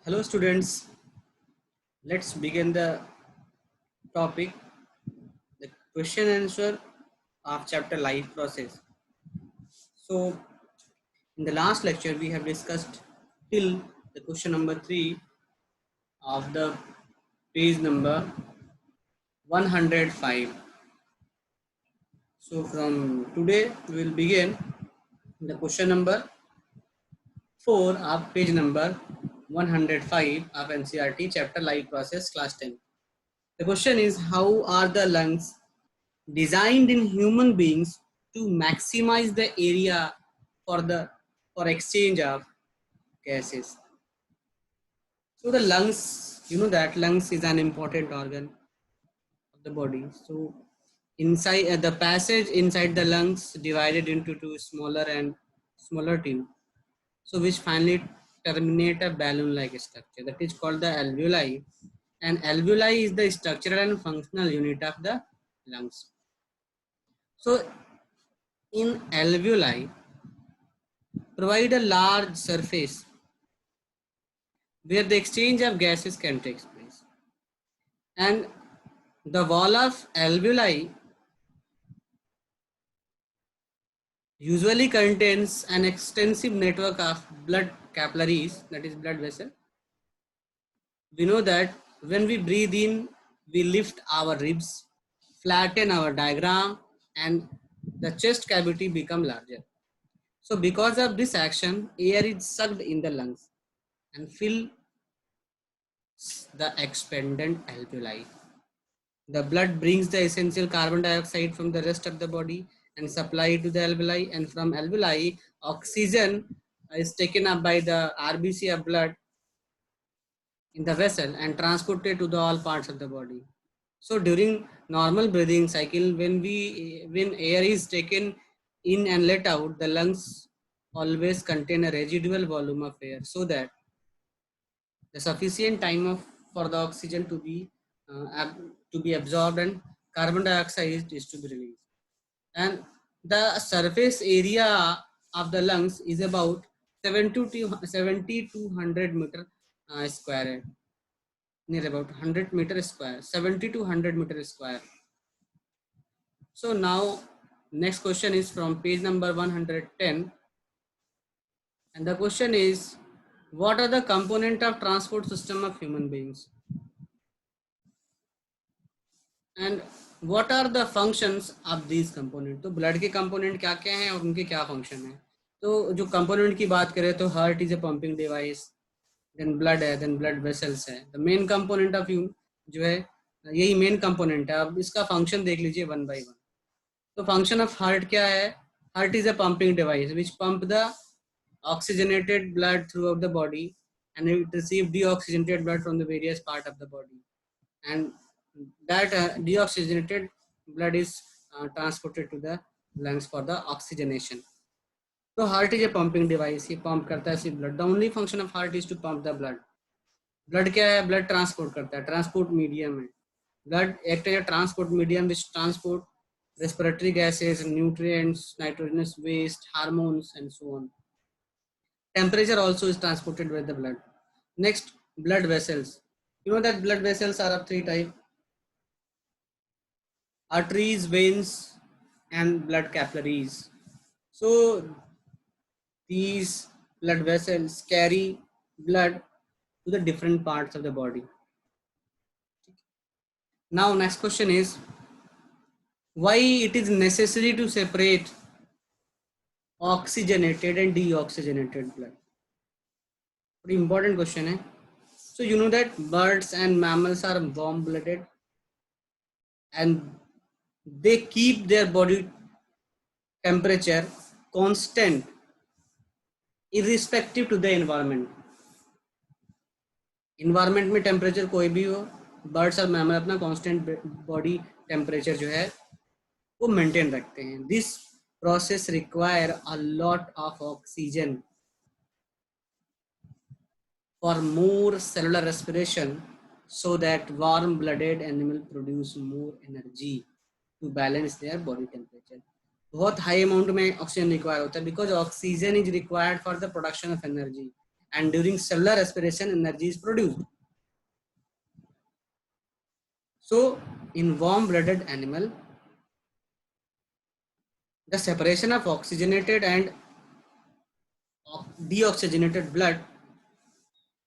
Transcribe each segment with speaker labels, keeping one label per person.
Speaker 1: Hello students, let's begin the topic, the question answer of chapter life process. So in the last lecture we have discussed till the question number 3 of the page number 105. So from today we will begin the question number 4 of page number 105 of NCERT chapter life process class 10. The question is, how are the lungs designed in human beings to maximize the area for exchange of gases? So the lungs, you know that lungs is an important organ of the body. So inside the passage inside the lungs divided into two smaller and smaller tube, so which finally terminate a balloon-like structure that is called the alveoli. And alveoli is the structural and functional unit of the lungs. So in alveoli provide a large surface where the exchange of gases can take place. And the wall of alveoli usually contains an extensive network of blood capillaries, that is blood vessel. We know that when we breathe in, we lift our ribs, flatten our diaphragm, and the chest cavity become larger. So because of this action, air is sucked in the lungs and fill the expanded alveoli. The blood brings the essential carbon dioxide from the rest of the body and supply it to the alveoli, and from alveoli, oxygen is taken up by the RBC of blood in the vessel and transported to the all parts of the body. So during normal breathing cycle, when air is taken in and let out, the lungs always contain a residual volume of air, so that the sufficient time for the oxygen to be absorbed and carbon dioxide is to be released. And the surface area of the lungs is about 70 to 100 meter square, near about 100 meter square, 70 to 100 meter square. So now next question is from page number 110, and the question is, what are the component of transport system of human beings, and what are the functions of these component? तो blood के component क्या क्या हैं और उनके क्या function है? तो जो कंपोनेंट की बात करें तो heart is a pumping device, then blood है, देन ब्लड वेसल्स है. The main component of you जो है, यही मेन कंपोनेंट है. अब इसका फंक्शन देख लीजिए वन बाय वन. तो फंक्शन ऑफ हार्ट क्या है? Heart is a pumping device which pump the oxygenated blood throughout the body, and it receive deoxygenated blood from the various part of the body, and that deoxygenated blood is transported to the lungs for the oxygenation. So heart is a pumping device, ये pump करता है सिर्फ blood. The only function of heart is to pump the blood. Blood क्या है? Blood transport करता है, transport medium है. Blood act as a transport medium which transport respiratory gases, nutrients, nitrogenous waste, hormones, and so on. Temperature also is transported by the blood. Next, blood vessels. You know that blood vessels are of three types: arteries, veins, and blood capillaries. So these blood vessels carry blood to the different parts of the body. Now next question is, why it is necessary to separate oxygenated and deoxygenated blood? Pretty important question है. So you know that birds and mammals are warm blooded, and they keep their body temperature constant irrespective to the environment. Environment में temperature कोई भी हो, birds और mammal अपना constant body temperature जो है वो maintain रखते हैं. This process require a lot of oxygen for more cellular respiration, so that warm blooded animal produce more energy to balance their body temperature. बहुत हाई अमाउंट में oxygen require होता है, because oxygen is required for the production of energy. and during cellular respiration, energy is produced. So, in warm-blooded animal, the separation of oxygenated and deoxygenated blood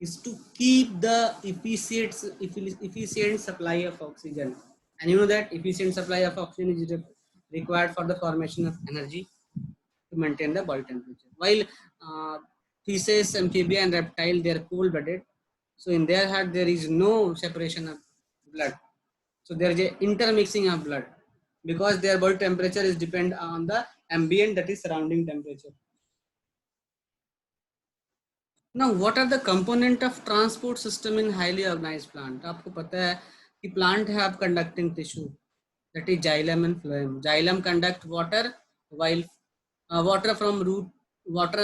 Speaker 1: is to keep the efficient supply of oxygen. And you know that efficient supply of oxygen is required for the formation of energy to maintain the body temperature. While fishes, amphibia, and reptile, they are cold-blooded. So in their heart, there is no separation of blood. So there is a intermixing of blood because their body temperature is depend on the ambient, that is surrounding temperature. Now, what are the component of transport system in highly organized plant? आपको पता है कि plant have conducting tissue, that is xylem and phloem. Xylem conduct water, while water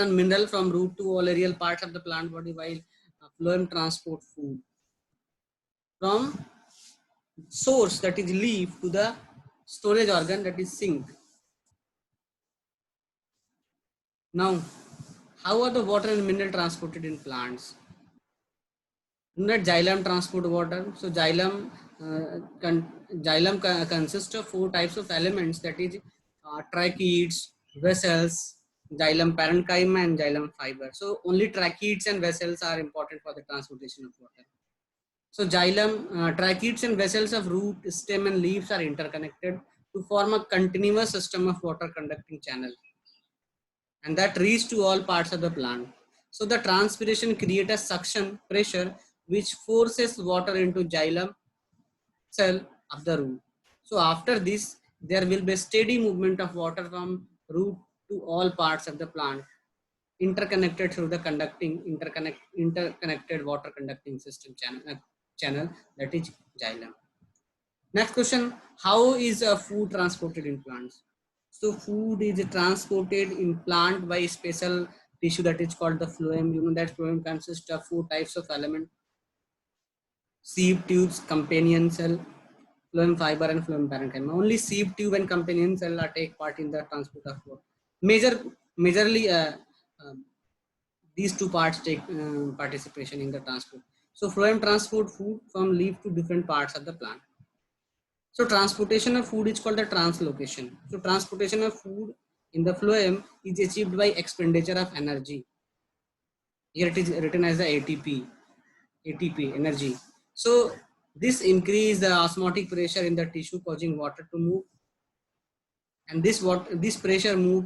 Speaker 1: and mineral from root to all aerial parts of the plant body, while phloem transport food from source, that is leaf, to the storage organ, that is sink. Now, how are the water and mineral transported in plants? That xylem transport water. So xylem consists of 4 types of elements, that is tracheids, vessels, xylem parenchyma, and xylem fiber. So only tracheids and vessels are important for the transportation of water. So xylem, tracheids and vessels of root, stem, and leaves are interconnected to form a continuous system of water conducting channel, and that reach to all parts of the plant. So the transpiration creates a suction pressure which forces water into xylem cell of the root. So after this, there will be a steady movement of water from root to all parts of the plant, interconnected through the interconnected water conducting system channel, that is xylem. Next question, how is food transported in plants? So food is transported in plant by special tissue that is called the phloem. You know that phloem consists of 4 types of element: sieve tubes, companion cell, phloem fiber, and phloem parenchyma. Only sieve tube and companion cell are take part in the transport of food. Majorly, these 2 parts take participation in the transport. So phloem transport food from leaf to different parts of the plant. So transportation of food is called the translocation. So transportation of food in the phloem is achieved by expenditure of energy. Here it is written as the ATP energy. So this increase the osmotic pressure in the tissue, causing water to move, and this pressure move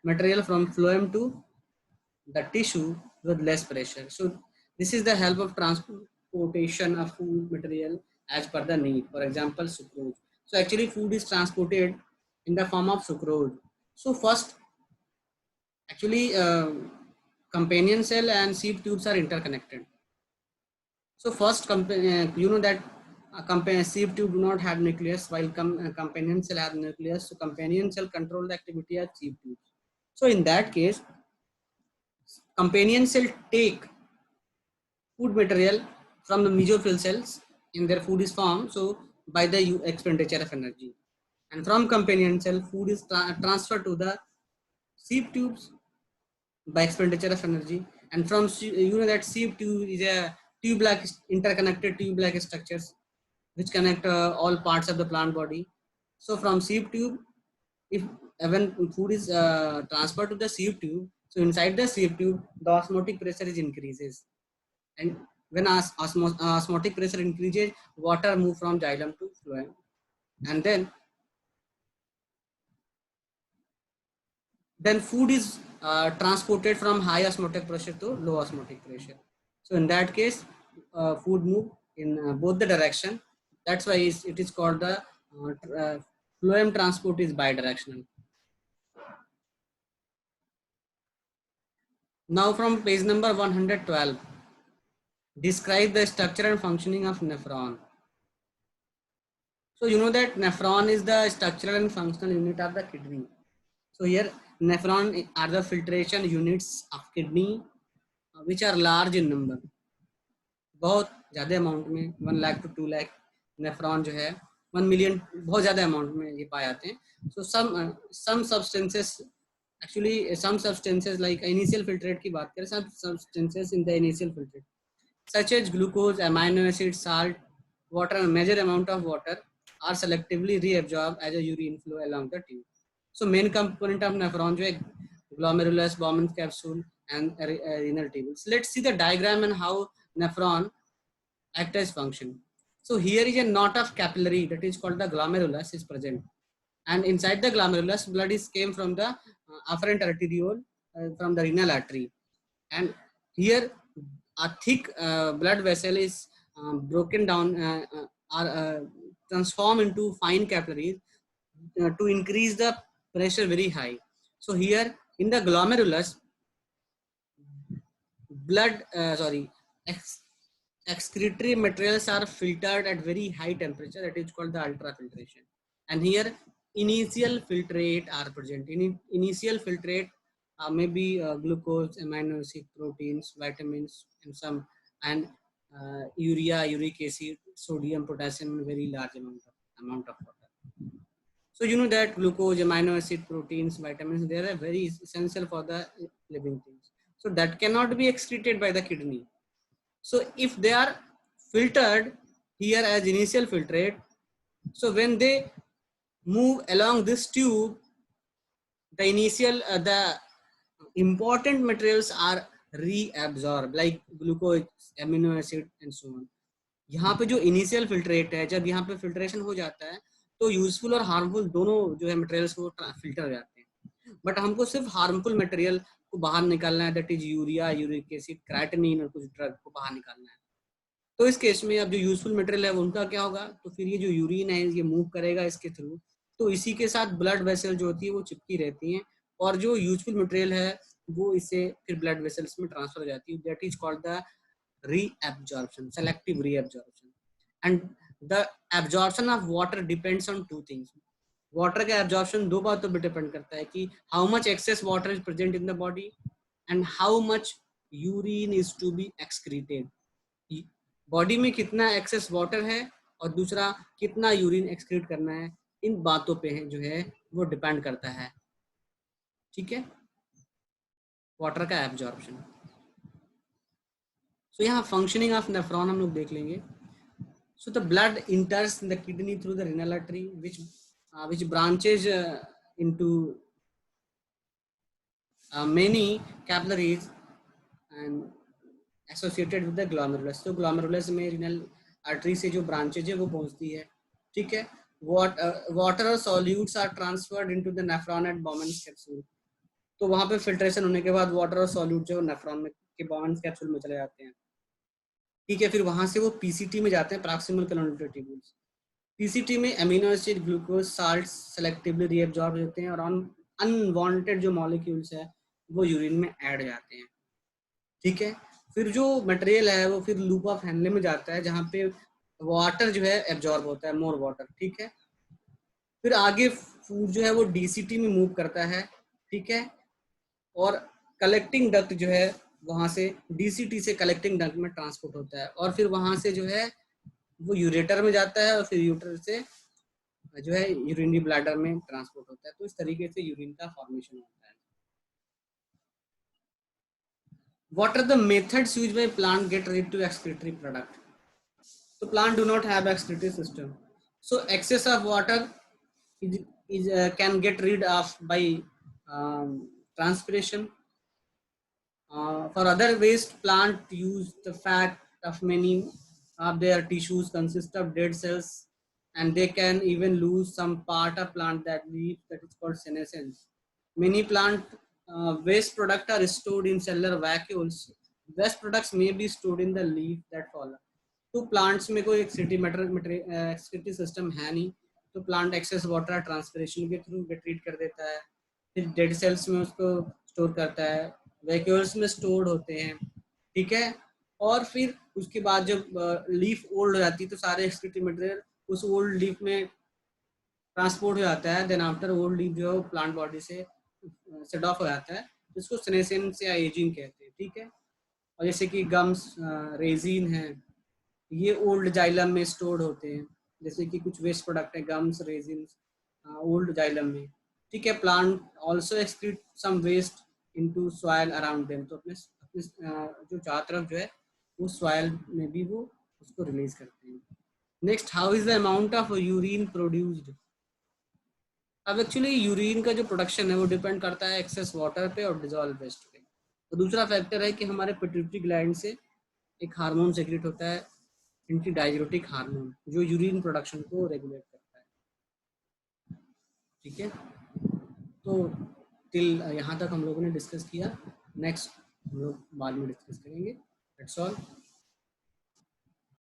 Speaker 1: material from phloem to the tissue with less pressure. So this is the help of transportation of food material as per the need. For example, sucrose. So actually food is transported in the form of sucrose. So first, actually companion cell and sieve tubes are interconnected. So first, you know that sieve tube do not have nucleus, while companion cell have nucleus. So companion cell control the activity of sieve tubes. So in that case, companion cell take food material from the mesophyll cells in their food is formed, so by the expenditure of energy, and from companion cell food is transferred to the sieve tubes by expenditure of energy, and from you know that sieve tube is a tube like interconnected tube like structures which connect all parts of the plant body. So from sieve tube, if when food is transferred to the sieve tube, so inside the sieve tube the osmotic pressure is increases, and when osmotic pressure increases, water move from xylem to phloem, and then food is transported from high osmotic pressure to low osmotic pressure. So in that case, food move in both the direction. That's why it is called the phloem transport is bidirectional. Now from page number 112, describe the structure and functioning of nephron. So you know that nephron is the structural and functional unit of the kidney. So here nephron are the filtration units of kidney which are large in number. बहुत ज़्यादा amount में 1 lakh to 2 lakh nephron जो है 1 million बहुत ज़्यादा amount में ये पाए जाते हैं. So some substances Actually, some substances like initial filtrate की बात करें, some substances in the initial filtrate such as glucose, amino acids, salt, water, and major amount of water are selectively reabsorbed as a urine flow along the tube. So main component of nephron जो है glomerulus, Bowman's capsule, and renal tubules. Let's see the diagram and how nephron act as function. So here is a knot of capillary that is called the glomerulus is present, and inside the glomerulus blood is came from the afferent arteriole from the renal artery, and here a thick blood vessel is broken down or transformed into fine capillaries to increase the pressure very high. So here in the glomerulus blood excretory materials are filtered at very high temperature, that is called the ultrafiltration. And here initial filtrate are present. In initial filtrate maybe glucose, amino acid, proteins, vitamins, and some, and urea, uric acid, sodium, potassium, very large amount of water. So you know that glucose, amino acid, proteins, vitamins, they are very essential for the living things. So that cannot be excreted by the kidney. So if they are filtered here as initial filtrate, so when they move along this tube, the important materials are reabsorbed like glucose, amino acid, and so on. यहाँ पे जो initial filtrate है, जब यहाँ पे filtration हो जाता है तो यूजफुल और हार्मफुल दोनों जो है मटेरियल्स वो फिल्टर हो जाते हैं, बट हमको सिर्फ हार्मफुल मटेरियल को बाहर निकालना है, that is urea, uric acid, creatinine और कुछ ड्रग को बाहर निकालना है। तो इस केस में अब जो यूजफुल मटेरियल है उनका क्या होगा, तो फिर ये जो यूरिन है ये मूव करेगा इसके थ्रू, तो इसी के साथ ब्लड वेसल जो होती है वो चिपकी रहती हैं, और जो यूजफुल मटेरियल है वो इससे फिर ब्लड वेसल्स में ट्रांसफर हो जाती है, that is called the reabsorption, selective reabsorption. And the absorption of water depends on two things. Water का एब्जॉर्प्शन दो बातों पे डिपेंड करता है कि how much excess water is present in the body and how much urine is to be excreted. Body में कितना excess water है और दूसरा कितना यूरिन एक्सक्रीट करना है, इन बातों पे है जो है वो डिपेंड करता है। ठीक है, वाटर का एब्जॉर्प्शन। So यहाँ functioning of nephron हम लोग देख लेंगे। So the blood enters the kidney through the renal artery, which branches into many capillaries and associated with the glomerulus. So glomerulus में renal artery से जो branches है वो पहुँचती है। ठीक है, water or solutes are transferred into the nephron at Bowman's capsule. तो वहाँ पे filtration होने के बाद water और solute जो nephron में के Bowman's capsule में चले जाते हैं। ठीक है, फिर वहां से वो पीसीटी में जाते हैं, प्रॉक्सिमल कैलोनुलेटर ट्यूब्यूल्स। पीसीटी में amino acid, glucose, salt selectively reabsorb होते हैं और अनवांटेड जो मॉलिक्यूल्स है वो यूरिन में ऐड हो जाते हैं। ठीक है, फिर जो मटेरियल है वो फिर लूप ऑफ हैनले में जाता है जहाँ पे वाटर जो है एब्जॉर्ब होता है, मोर वाटर। ठीक है, फिर आगे फूड जो है वो डीसीटी में मूव करता है। ठीक है, और कलेक्टिंग डक्ट जो है वहां से डीसीटी से कलेक्टिंग डक्ट में ट्रांसपोर्ट होता है, और फिर वहां से जो है वो यूरेटर में जाता है और फिर यूरेटर से जो है यूरिनरी ब्लैडर में ट्रांसपोर्ट होता है। तो इस तरीके से यूरिन का फॉर्मेशन होता है। What are the methods used by plant get rid to excretory product? So plant do not have excretory system. So excess of water can get rid of by transpiration. For other waste, plant use the fat of many of their tissues consist of dead cells, and they can even lose some part of plant that leaves, that is called senescence. Many plant waste products are stored in cellular vacuoles. Waste products may be stored in the leaf that follow. तो plants में कोई excretory system है नहीं, तो plant excess water transpiration के through treat कर देता है, फिर डेड सेल्स में उसको स्टोर करता है, वैक्यूल्स में स्टोर्ड होते हैं। ठीक है, और फिर उसके बाद जब लीफ ओल्ड हो जाती है तो सारे एक्सक्रीटरी मटेरियल उस ओल्ड लीफ में ट्रांसपोर्ट हो जाता है। देन आफ्टर ओल्ड लीफ जो है प्लांट बॉडी से सेट ऑफ हो जाता है, जिसको सेनेसेंस या एजिंग कहते हैं। ठीक है, और जैसे कि गम्स, रेजिन है, ये ओल्ड जाइलम में स्टोर्ड होते हैं, जैसे कि कुछ वेस्ट प्रोडक्ट है गम्स, रेजिन ओल्ड जाइलम में। ठीक है, plant also excrete some waste into soil around them, तो अपने अपने जो चारों तरफ जो है वो सॉइल में भी वो उसको रिलीज करते हैं। Next, how is the amount of urine produced. अब एक्चुअली यूरिन का जो प्रोडक्शन है वो डिपेंड करता है एक्सेस वाटर पे और डिजॉल्व वेस्ट पे। तो दूसरा फैक्टर है कि हमारे पिट्यूटरी ग्लैंड से एक हार्मोन सेक्रेट होता है, एंटी डाययूरेटिक हार्मोन, जो यूरिन प्रोडक्शन को रेगुलेट करता है। ठीक है, तो टिल यहाँ तक हम लोगों ने डिस्कस किया। नेक्स्ट हम लोग बाद में डिस्कस करेंगे। That's all.